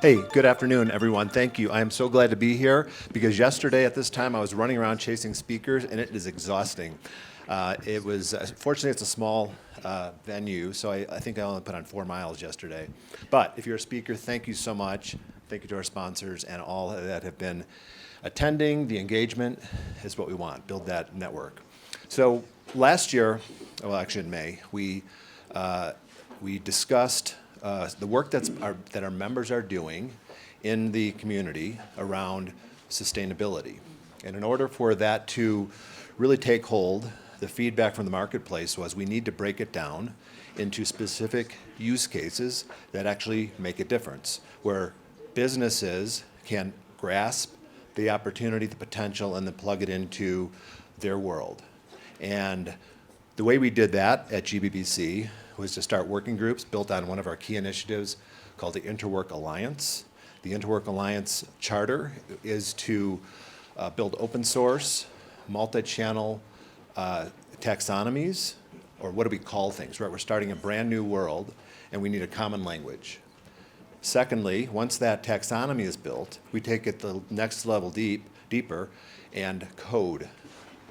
Hey, good afternoon, everyone. Thank you. I am so glad to be here because yesterday at this time I was running around chasing speakers and it is exhausting. Fortunately, it's a small venue, so I think I only put on 4 miles yesterday. But if you're a speaker, thank you so much. Thank you to our sponsors and all that have been attending. The engagement is what we want, build that network. So last year, well, actually in May, we discussed the work that our members are doing in the community around sustainability. And in order for that to really take hold, the feedback from the marketplace was we need to break it down into specific use cases that actually make a difference, where businesses can grasp the opportunity, the potential, and then plug it into their world. And the way we did that at GBBC was to start working groups built on one of our key initiatives called the InterWork Alliance. The InterWork Alliance charter is to build open source, multi-channel taxonomies, or what do we call things, right? We're starting a brand new world and we need a common language. Secondly, once that taxonomy is built, we take it the next level deeper and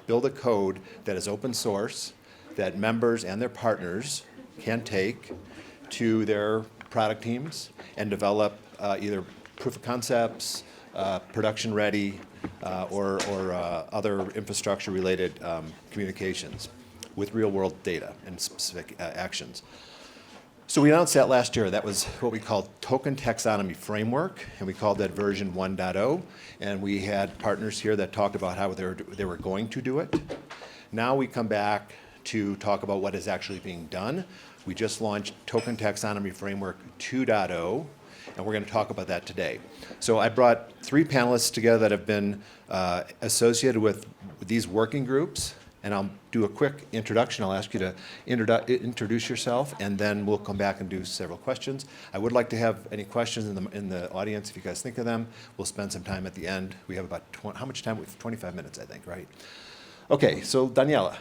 build a code that is open source, that members and their partners can take to their product teams and develop either proof of concepts, production ready, or other infrastructure related communications with real world data and specific actions. So we announced that last year. That was what we called Token Taxonomy Framework, and we called that version 1.0. And we had partners here that talked about how they were going to do it. Now we come back to talk about what is actually being done. We just launched Token Taxonomy Framework 2.0, and we're going to talk about that today. So I brought 3 panelists together that have been associated with these working groups, and I'll do a quick introduction. I'll ask you to introduce yourself, and then we'll come back and do several questions. I would like to have any questions in the audience if you guys think of them. We'll spend some time at the end. We have about how much time? We have 25 minutes, I think, right? Okay, so Daniela.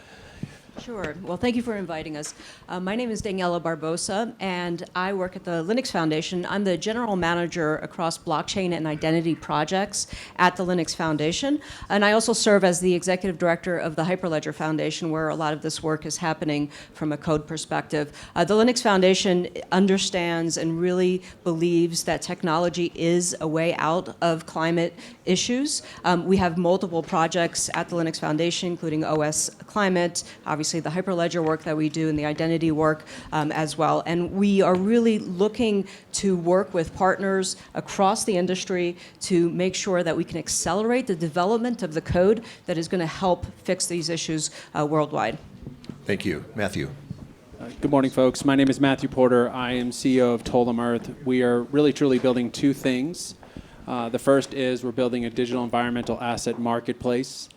Sure. Well, thank you for inviting us. My name is Daniela Barbosa, and I work at the Linux Foundation. I'm the general manager across blockchain and identity projects at the Linux Foundation. And I also serve as the executive director of the Hyperledger Foundation, where a lot of this work is happening from a code perspective. The Linux Foundation understands and really believes that technology is a way out of climate issues. We have multiple projects at the Linux Foundation, including OS Climate, obviously the Hyperledger work that we do and the identity work as well. And we are really looking to work with partners across the industry to make sure that we can accelerate the development of the code that is going to help fix these issues worldwide. Thank you. Matthew. Good morning, folks. My name is Matthew Porter. I am CEO of Tolomarth. We are really, truly building 2 things. The first is we're building a digital environmental asset marketplace.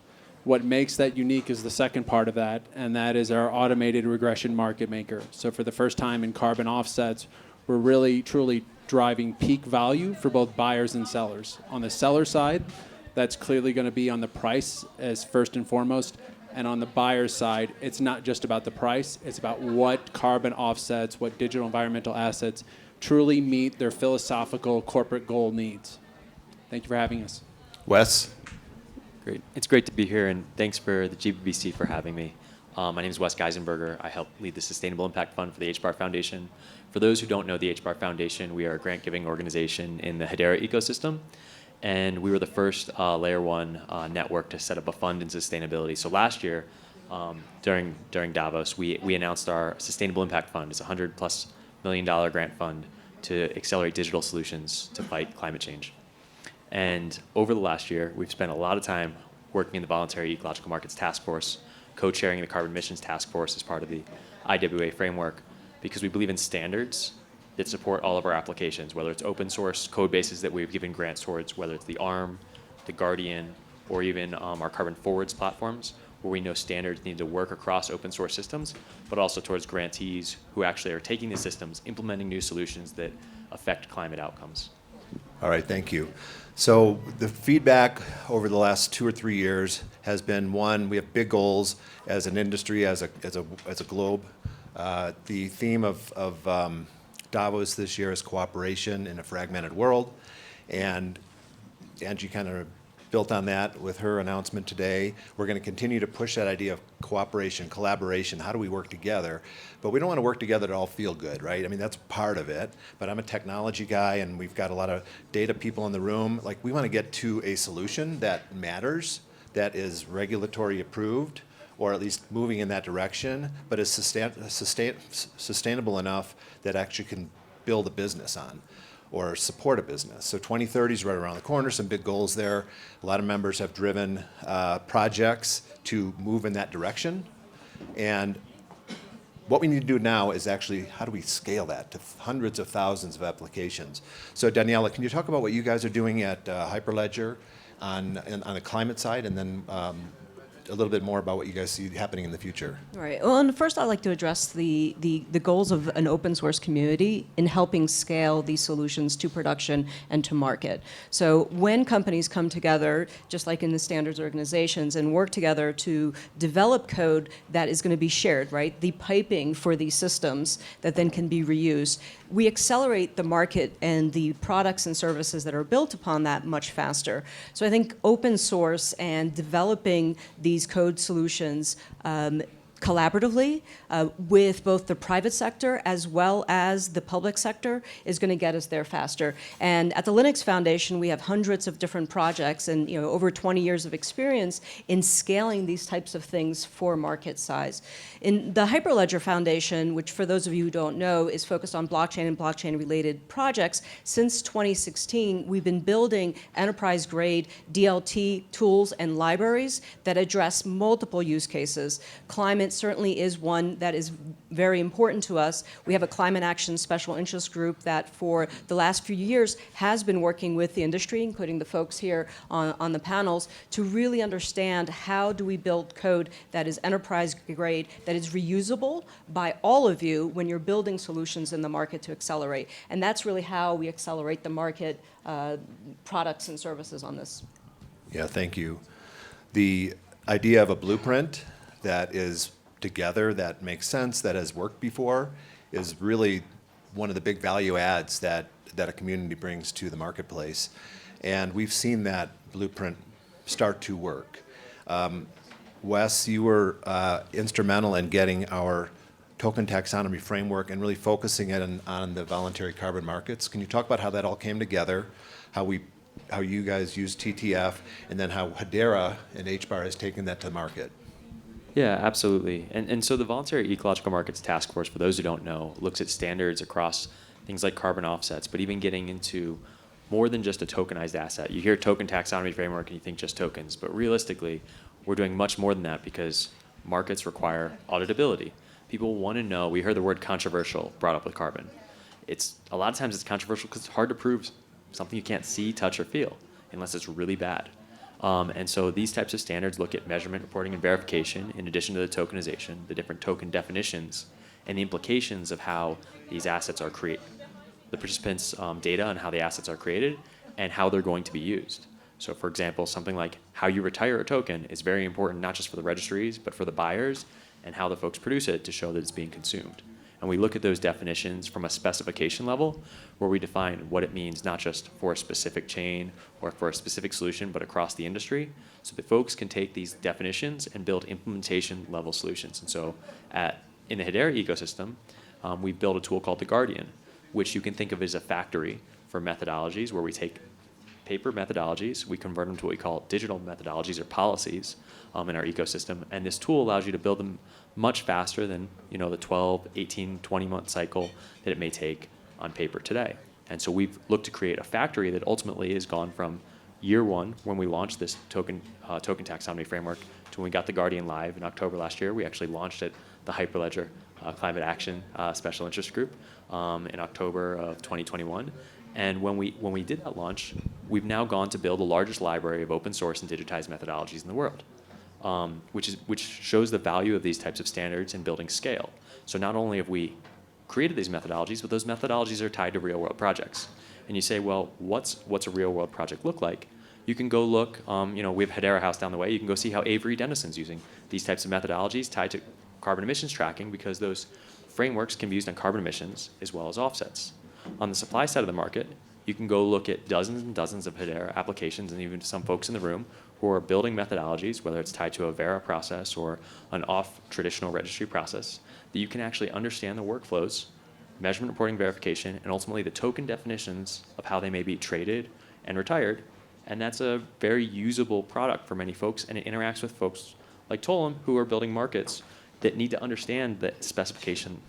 What makes that unique is the second part of that, and that is our automated regression market maker. So for the first time in carbon offsets, we're really, truly driving peak value for both buyers and sellers. On the seller side, that's clearly going to be on the price as first and foremost. And on the buyer's side, it's not just about the price, it's about what carbon offsets, what digital environmental assets truly meet their philosophical corporate goal needs. Thank you for having us. Wes. Great. It's great to be here, and thanks for the GBBC for having me. My name is Wes Geisenberger. I help lead the Sustainable Impact Fund for the HBAR Foundation. For those who don't know the HBAR Foundation, we are a grant-giving organization in the Hedera ecosystem, and we were the first Layer 1 network to set up a fund in sustainability. So last year, during Davos, we announced our Sustainable Impact Fund. It's a $100+ million grant fund to accelerate digital solutions to fight climate change. And over the last year, we've spent a lot of time working in the Voluntary Ecological Markets Task Force, co-chairing the Carbon Emissions Task Force as part of the IWA framework, because we believe in standards that support all of our applications, whether it's open source code bases that we've given grants towards, whether it's the ARM, the Guardian, or even our Carbon Forwards platforms, where we know standards need to work across open source systems, but also towards grantees who actually are taking these systems, implementing new solutions that affect climate outcomes. All right, thank you. So the feedback over the last 2 or 3 years has been, one, we have big goals as an industry, as a globe. The theme of Davos this year is cooperation in a fragmented world. And Angie kind of built on that with her announcement today. We're going to continue to push that idea of cooperation, collaboration. How do we work together? But we don't want to work together to all feel good, right? I mean, that's part of it. But I'm a technology guy, and we've got a lot of data people in the room. Like, we want to get to a solution that matters, that is regulatory approved, or at least moving in that direction, but is sustainable enough that actually can build a business on or support a business. So 2030 is right around the corner, some big goals there. A lot of members have driven projects to move in that direction. And what we need to do now is actually, how do we scale that to hundreds of thousands of applications? So Daniela, can you talk about what you guys are doing at Hyperledger on the climate side, and then a little bit more about what you guys see happening in the future? Right. Well, and first I'd like to address the goals of an open source community in helping scale these solutions to production and to market. So when companies come together, just like in the standards organizations, and work together to develop code that is going to be shared, right? The piping for these systems that then can be reused, we accelerate the market and the products and services that are built upon that much faster. So I think open source and developing these code solutions collaboratively with both the private sector as well as the public sector is going to get us there faster. And at the Linux Foundation, we have hundreds of different projects and over 20 years of experience in scaling these types of things for market size. In the Hyperledger Foundation, which for those of you who don't know is focused on blockchain and blockchain-related projects, since 2016, we've been building enterprise-grade DLT tools and libraries that address multiple use cases. Climate certainly is one that is very important to us. We have a climate action special interest group that for the last few years has been working with the industry, including the folks here on the panels, to really understand how do we build code that is enterprise grade, that is reusable by all of you when you're building solutions in the market to accelerate. And that's really how we accelerate the market products and services on this. Yeah, thank you. The idea of a blueprint that is together, that makes sense, that has worked before, is really one of the big value adds that a community brings to the marketplace. And we've seen that blueprint start to work. Wes, you were instrumental in getting our token taxonomy framework and really focusing it on the voluntary carbon markets. Can you talk about how that all came together, how you guys use TTF, and then how Hedera and HBAR has taken that to market? Yeah, absolutely. And so the Voluntary Ecological Markets Task Force, for those who don't know, looks at standards across things like carbon offsets, but even getting into more than just a tokenized asset. You hear token taxonomy framework and you think just tokens, but realistically, we're doing much more than that because markets require auditability. People want to know, we heard the word controversial brought up with carbon. A lot of times it's controversial because it's hard to prove something you can't see, touch, or feel unless it's really bad. And so these types of standards look at measurement, reporting, and verification in addition to the tokenization, the different token definitions, and the implications of how these assets are created, the participants' data on how the assets are created and how they're going to be used. So for example, something like how you retire a token is very important, not just for the registries, but for the buyers and how the folks produce it to show that it's being consumed. And we look at those definitions from a specification level where we define what it means not just for a specific chain or for a specific solution, but across the industry, so that folks can take these definitions and build implementation level solutions. And so in the Hedera ecosystem, we've built a tool called the Guardian, which you can think of as a factory for methodologies where we take paper methodologies, we convert them to what we call digital methodologies or policies in our ecosystem. And this tool allows you to build them much faster than the 12, 18, 20-month cycle that it may take on paper today. And so we've looked to create a factory that ultimately has gone from year one, when we launched this token taxonomy framework, to when we got the Guardian live in October last year. We actually launched it, the Hyperledger Climate Action Special Interest Group in October of 2021. And when we did that launch, we've now gone to build the largest library of open source and digitized methodologies in the world, which shows the value of these types of standards in building scale. So not only have we created these methodologies, but those methodologies are tied to real world projects. And you say, well, what's a real world project look like? You can go look, we have Hedera House down the way. You can go see how Avery Dennison's using these types of methodologies tied to carbon emissions tracking, because those frameworks can be used on carbon emissions as well as offsets. On the supply side of the market, you can go look at dozens and dozens of Hedera applications, and even some folks in the room who are building methodologies, whether it's tied to a Vera process or an off-traditional registry process, that you can actually understand the workflows, measurement, reporting, verification, and ultimately the token definitions of how they may be traded and retired. And that's a very usable product for many folks, and it interacts with folks like Tolam who are building markets that need to understand the specification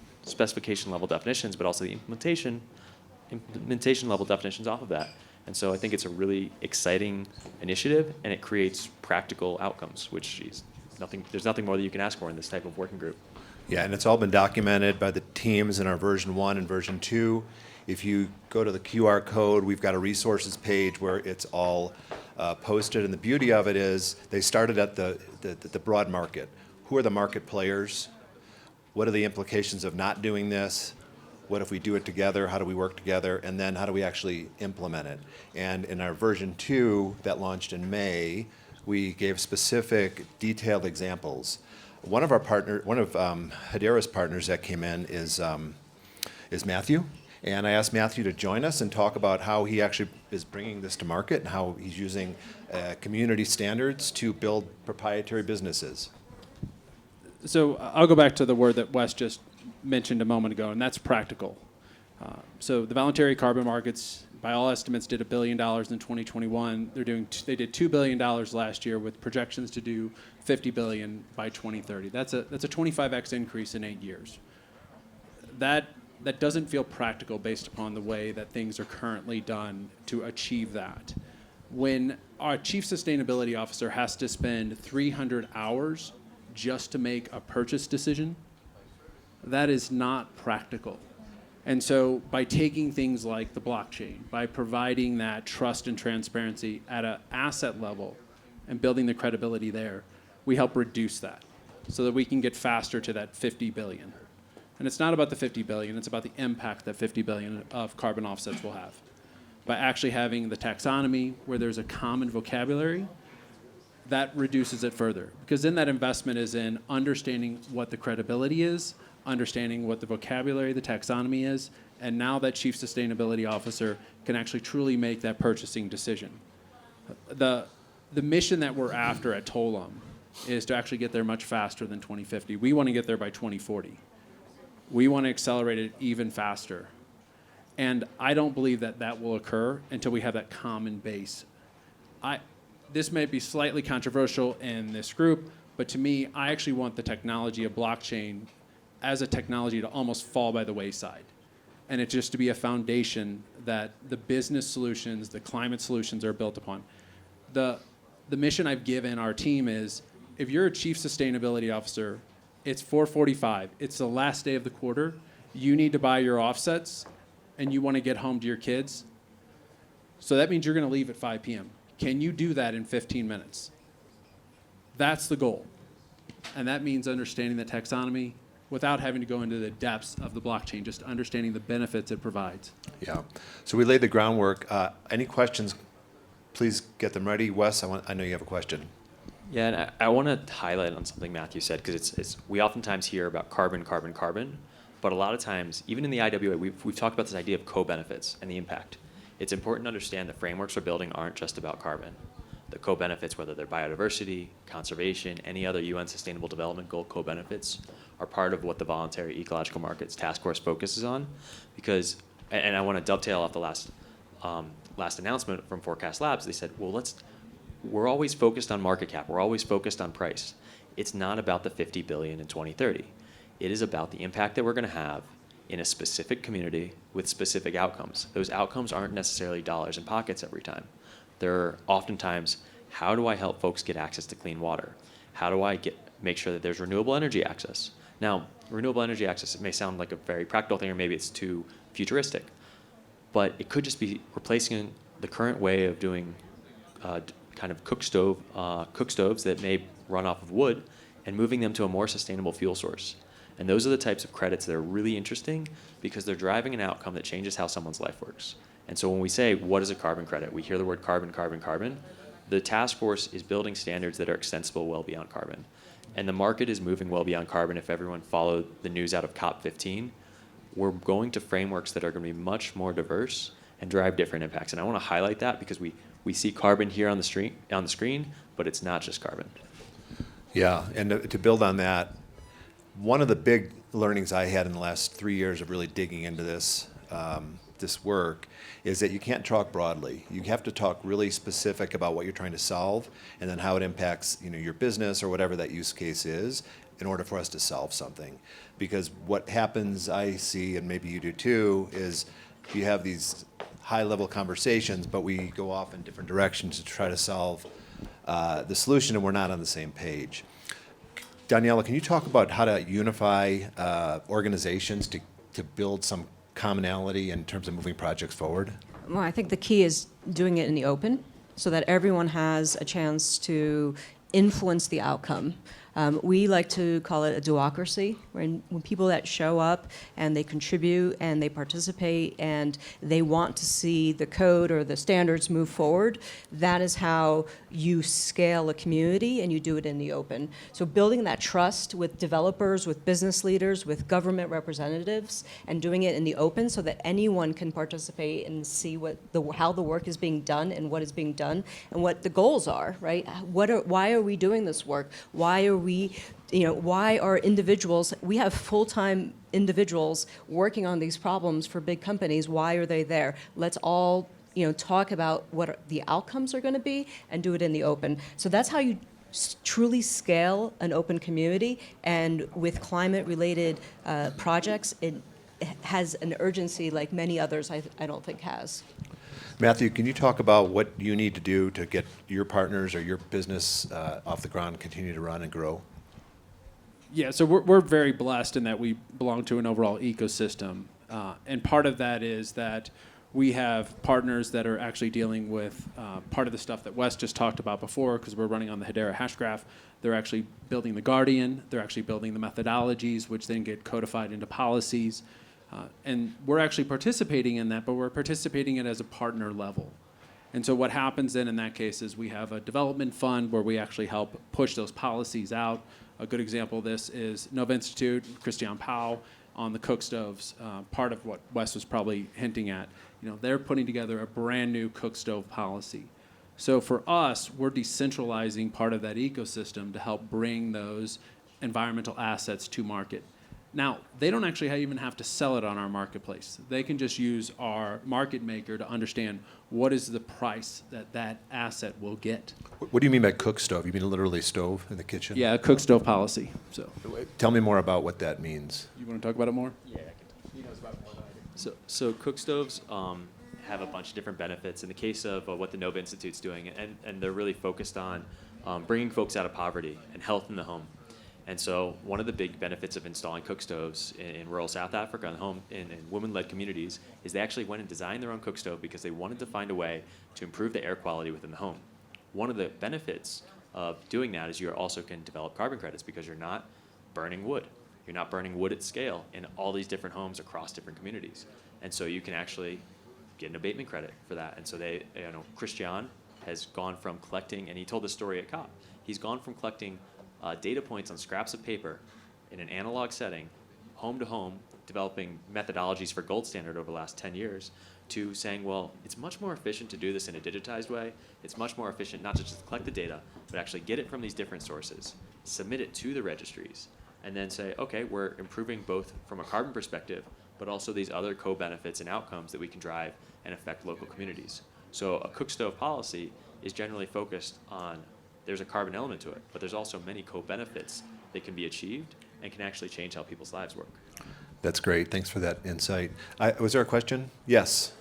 level definitions, but also the implementation level definitions off of that. And so I think it's a really exciting initiative, and it creates practical outcomes, which is there's nothing more that you can ask for in this type of working group. Yeah, and it's all been documented by the teams in our version 1 and version 2. If you go to the QR code, we've got a resources page where it's all posted. And the beauty of it is they started at the broad market. Who are the market players? What are the implications of not doing this? What if we do it together? How do we work together? And then how do we actually implement it? And in our version 2 that launched in May, we gave specific detailed examples. One of Hedera's partners that came in is Matthew. And I asked Matthew to join us and talk about how he actually is bringing this to market and how he's using community standards to build proprietary businesses. So I'll go back to the word that Wes just mentioned a moment ago, and that's practical. So the voluntary carbon markets, by all estimates, did $1 billion in 2021. They did $2 billion last year, with projections to do $50 billion by 2030. That's a 25x increase in 8 years. That doesn't feel practical based upon the way that things are currently done to achieve that. When our chief sustainability officer has to spend 300 hours just to make a purchase decision, that is not practical. And so by taking things like the blockchain, by providing that trust and transparency at an asset level and building the credibility there, we help reduce that so that we can get faster to that 50 billion. And it's not about the 50 billion, it's about the impact that 50 billion of carbon offsets will have. By actually having the taxonomy where there's a common vocabulary, that reduces it further. Because then that investment is in understanding what the credibility is, understanding what the vocabulary, the taxonomy is, and now that chief sustainability officer can actually truly make that purchasing decision. The mission that we're after at Tolam is to actually get there much faster than 2050. We want to get there by 2040. We want to accelerate it even faster. And I don't believe that that will occur until we have that common base. This may be slightly controversial in this group, but to me, I actually want the technology of blockchain as a technology to almost fall by the wayside. And it just to be a foundation that the business solutions, the climate solutions are built upon. The mission I've given our team is, if you're a chief sustainability officer, it's 4:45, it's the last day of the quarter, you need to buy your offsets, and you want to get home to your kids. So that means you're going to leave at 5 p.m. Can you do that in 15 minutes? That's the goal. And that means understanding the taxonomy without having to go into the depths of the blockchain, just understanding the benefits it provides. Yeah. So we laid the groundwork. Any questions, please get them ready. Wes, I know you have a question. Yeah, and I want to highlight on something Matthew said, because we oftentimes hear about carbon, but a lot of times, even in the IWA, we've talked about this idea of co-benefits and the impact. It's important to understand the frameworks we're building aren't just about carbon. The co-benefits, whether they're biodiversity, conservation, any other UN Sustainable Development Goal co-benefits, are part of what the Voluntary Ecological Markets Task Force focuses on. Because, and I want to dovetail off the last announcement from Forecast Labs. They said, well, we're always focused on market cap. We're always focused on price. It's not about the 50 billion in 2030. It is about the impact that we're going to have in a specific community with specific outcomes. Those outcomes aren't necessarily dollars in pockets every time. They're oftentimes, how do I help folks get access to clean water? How do I make sure that there's renewable energy access? Now, renewable energy access, it may sound like a very practical thing, or maybe it's too futuristic, but it could just be replacing the current way of doing kind of cook stoves that may run off of wood and moving them to a more sustainable fuel source. And those are the types of credits that are really interesting because they're driving an outcome that changes how someone's life works. And so when we say, what is a carbon credit? We hear the word carbon. The task force is building standards that are extensible well beyond carbon. And the market is moving well beyond carbon. If everyone followed the news out of COP15, we're going to frameworks that are going to be much more diverse and drive different impacts. And I want to highlight that because we see carbon here on the screen, but it's not just carbon. Yeah, and to build on that, one of the big learnings I had in the last 3 years of really digging into this this work is that you can't talk broadly. You have to talk really specific about what you're trying to solve, and then how it impacts your business or whatever that use case is, in order for us to solve something. Because what happens, I see, and maybe you do too, is you have these high-level conversations, but we go off in different directions to try to solve the solution, and we're not on the same page. Daniela, can you talk about how to unify organizations to build some commonality in terms of moving projects forward? Well, I think the key is doing it in the open so that everyone has a chance to influence the outcome. We like to call it a duocracy, when people that show up and they contribute and they participate and they want to see the code or the standards move forward, that is how you scale a community, and you do it in the open. So building that trust with developers, with business leaders, with government representatives, and doing it in the open so that anyone can participate and see how the work is being done and what is being done and what the goals are, right? Why are we doing this work? Why are individuals, we have full-time individuals working on these problems for big companies. Why are they there? Let's all talk about what the outcomes are going to be and do it in the open. So that's how you truly scale an open community. And with climate-related projects, it has an urgency like many others I don't think has. Matthew, can you talk about what you need to do to get your partners or your business off the ground, continue to run and grow? Yeah, so we're very blessed in that we belong to an overall ecosystem. And part of that is that we have partners that are actually dealing with part of the stuff that Wes just talked about before, because we're running on the Hedera hash graph. They're actually building the Guardian. They're actually building the methodologies, which then get codified into policies. And we're actually participating in that, but we're participating in it as a partner level. And so what happens then in that case is we have a development fund where we actually help push those policies out. A good example of this is Nova Institute, Christian Powell on the cook stoves, part of what Wes was probably hinting at. They're putting together a brand new cook stove policy. So for us, we're decentralizing part of that ecosystem to help bring those environmental assets to market. Now, they don't actually even have to sell it on our marketplace. They can just use our market maker to understand what is the price that asset will get. What do you mean by cook stove? You mean literally stove in the kitchen? Yeah, a cook stove policy. So, tell me more about what that means. you want to talk about it more? Yeah, I can. He knows about it more than I do. So cook stoves have a bunch of different benefits. In the case of what the Nova Institute's doing, and they're really focused on bringing folks out of poverty and health in the home. And so one of the big benefits of installing cook stoves in rural South Africa in women-led communities is they actually went and designed their own cook stove because they wanted to find a way to improve the air quality within the home. One of the benefits of doing that is you also can develop carbon credits because you're not burning wood. You're not burning wood at scale in all these different homes across different communities. And so you can actually get an abatement credit for that. And so Christian has gone from collecting, and he told this story at COP, he's gone from collecting data points on scraps of paper in an analog setting, home to home, developing methodologies for gold standard over the last 10 years, to saying, well, it's much more efficient to do this in a digitized way. It's much more efficient not to just collect the data, but actually get it from these different sources, submit it to the registries, and then say, okay, we're improving both from a carbon perspective, but also these other co-benefits and outcomes that we can drive and affect local communities. So a cook stove policy is generally focused on there's a carbon element to it, but there's also many co-benefits that can be achieved and can actually change how people's lives work. That's great. Thanks for that insight. Was there a question? Yes.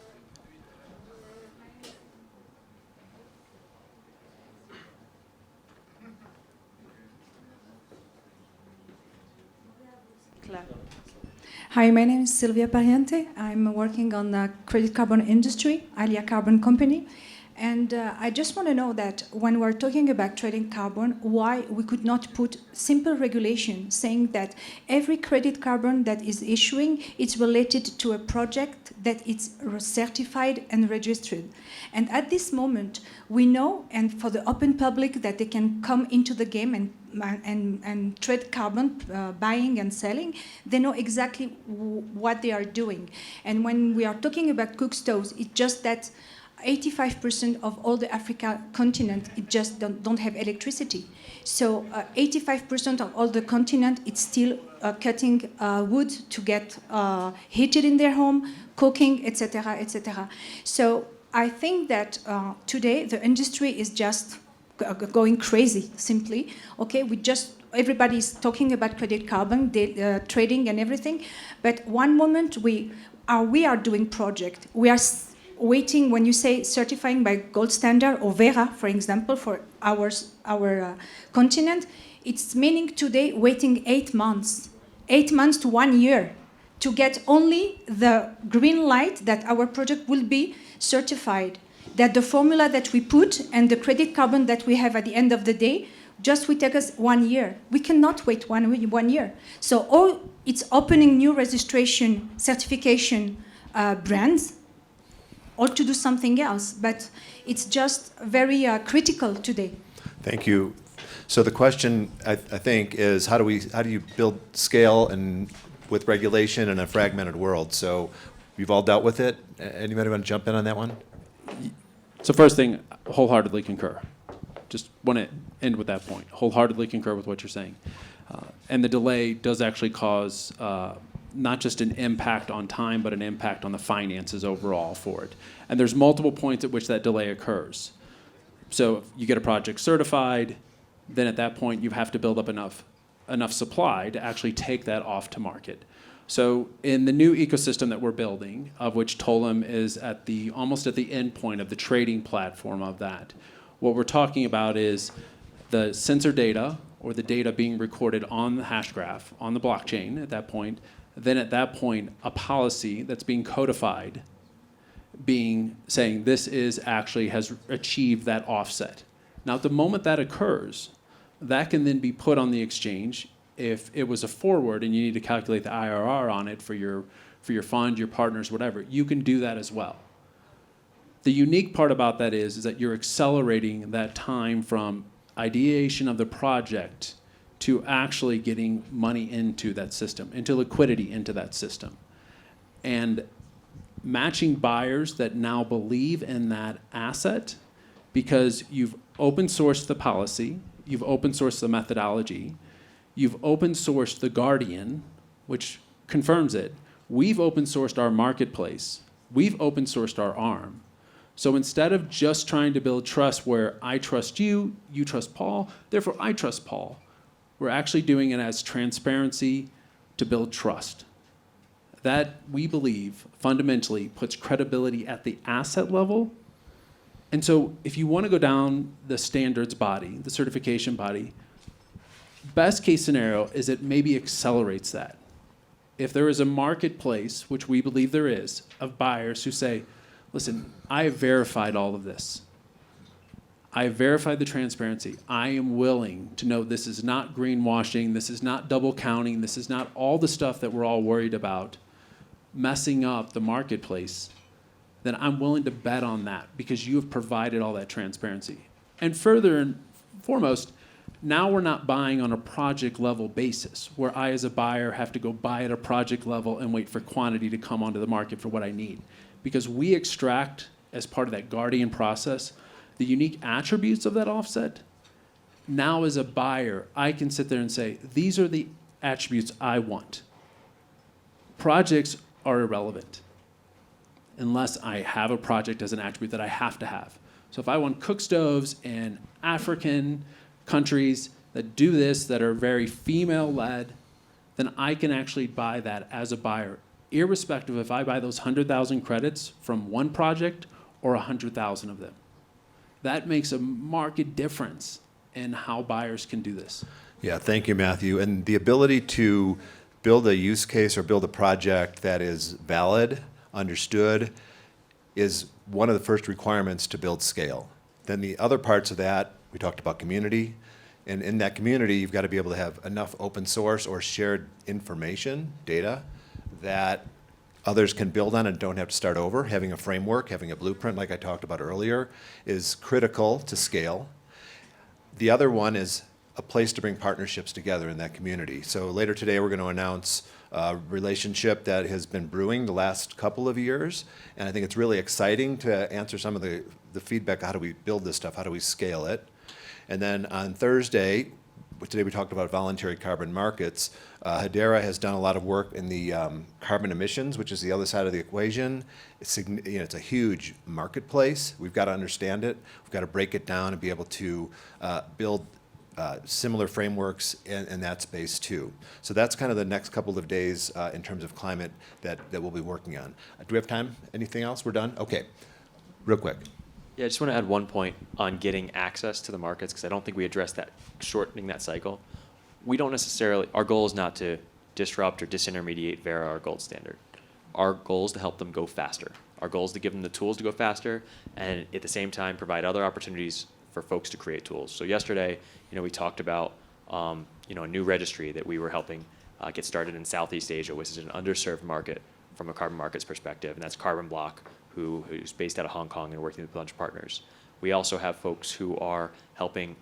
Hi, my name is Silvia Pariente. I'm working on the credit carbon industry, Alia Carbon Company. And I just want to know that when we're talking about trading carbon, why we could not put simple regulation saying that every credit carbon that is issuing is related to a project that is certified and registered. And at this moment, we know, and for the open public, that they can come into the game and trade carbon, buying and selling, they know exactly what they are doing. And when we are talking about cook stoves, it's just that 85% of all the Africa continent, it just don't have electricity. So 85% of all the continent, it's still cutting wood to get heated in their home, cooking, etc., etc. So I think that today the industry is just going crazy, simply. Okay, everybody's talking about credit carbon, trading and everything, but one moment we are doing project, we are waiting, when you say certifying by gold standard or Vera, for example, for our continent, it's meaning today waiting 8 months to 1 year to get only the green light that our project will be certified, that the formula that we put and the credit carbon that we have at the end of the day just will take us 1 year. We cannot wait one year. So it's opening new registration, certification brands, or to do something else, but it's just very critical today. Thank you. So the question, I think, is how do you build scale and with regulation in a fragmented world? So you've all dealt with it. Anybody want to jump in on that one? So first thing, wholeheartedly concur. Just want to end with that point. Wholeheartedly concur with what you're saying. And the delay does actually cause not just an impact on time, but an impact on the finances overall for it. And there's multiple points at which that delay occurs. So you get a project certified, then at that point you have to build up enough supply to actually take that off to market. So in the new ecosystem that we're building, of which Tolem is almost at the end point of the trading platform of that, what we're talking about is the sensor data, or the data being recorded on the hash graph, on the blockchain at that point. Then at that point, a policy that's being codified, saying this has achieved that offset. Now, at the moment that occurs, that can then be put on the exchange. If it was a forward and you need to calculate the IRR on it for your fund, your partners, whatever, you can do that as well. The unique part about that is that you're accelerating that time from ideation of the project to actually getting money into that system, into liquidity into that system. And matching buyers that now believe in that asset, because you've open sourced the policy, you've open sourced the methodology, you've open sourced the Guardian, which confirms it. We've open sourced our marketplace. We've open sourced our ARM. So instead of just trying to build trust where I trust you, you trust Paul, therefore I trust Paul, we're actually doing it as transparency to build trust. That, we believe, fundamentally puts credibility at the asset level. And so if you want to go down the standards body, the certification body, best case scenario is it maybe accelerates that. If there is a marketplace, which we believe there is, of buyers who say, listen, I have verified all of this. I have verified the transparency. I am willing to know this is not greenwashing, this is not double counting, this is not all the stuff that we're all worried about messing up the marketplace, then I'm willing to bet on that because you have provided all that transparency. And further and foremost, now we're not buying on a project level basis where I as a buyer have to go buy at a project level and wait for quantity to come onto the market for what I need. Because we extract, as part of that Guardian process, the unique attributes of that offset. Now as a buyer, I can sit there and say, these are the attributes I want. Projects are irrelevant unless I have a project as an attribute that I have to have. So if I want cook stoves in African countries that do this, that are very female-led, then I can actually buy that as a buyer, irrespective if I buy those 100,000 credits from one project or 100,000 of them. That makes a marked difference in how buyers can do this. Yeah, thank you, Matthew. And the ability to build a use case or build a project that is valid, understood, is one of the first requirements to build scale. Then the other parts of that, we talked about community. And in that community, you've got to be able to have enough open source or shared information, data, that others can build on and don't have to start over. Having a framework, having a blueprint, like I talked about earlier, is critical to scale. The other one is a place to bring partnerships together in that community. So later today, we're going to announce a relationship that has been brewing the last couple of years. And I think it's really exciting to answer some of the feedback. How do we build this stuff? How do we scale it? And then on Thursday, today we talked about voluntary carbon markets. Hedera has done a lot of work in the carbon emissions, which is the other side of the equation. It's a huge marketplace. We've got to understand it. We've got to break it down and be able to build similar frameworks in that space too. So that's kind of the next couple of days in terms of climate that we'll be working on. Do we have time? Anything else? We're done? Okay, real quick. Yeah, I just want to add one point on getting access to the markets, because I don't think we addressed that, shortening that cycle. We don't necessarily, our goal is not to disrupt or disintermediate Vera, our gold standard. Our goal is to help them go faster. Our goal is to give them the tools to go faster, and at the same time provide other opportunities for folks to create tools. So yesterday, we talked about a new registry that we were helping get started in Southeast Asia, which is an underserved market from a carbon markets perspective, and that's Carbon Block, who's based out of Hong Kong and working with a bunch of partners. We also have folks who are helping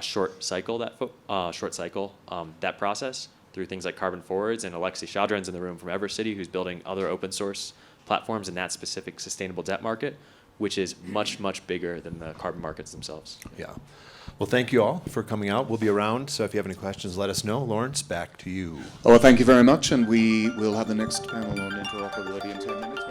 short cycle that process through things like Carbon Forwards, and Alexei Shadran's in the room from EverCity, who's building other open source platforms in that specific sustainable debt market, which is much, much bigger than the carbon markets themselves. Yeah. Well, thank you all for coming out. We'll be around, so if you have any questions, let us know. Lawrence, back to you. Well, thank you very much, and we will have the next panel on interoperability in 10 minutes.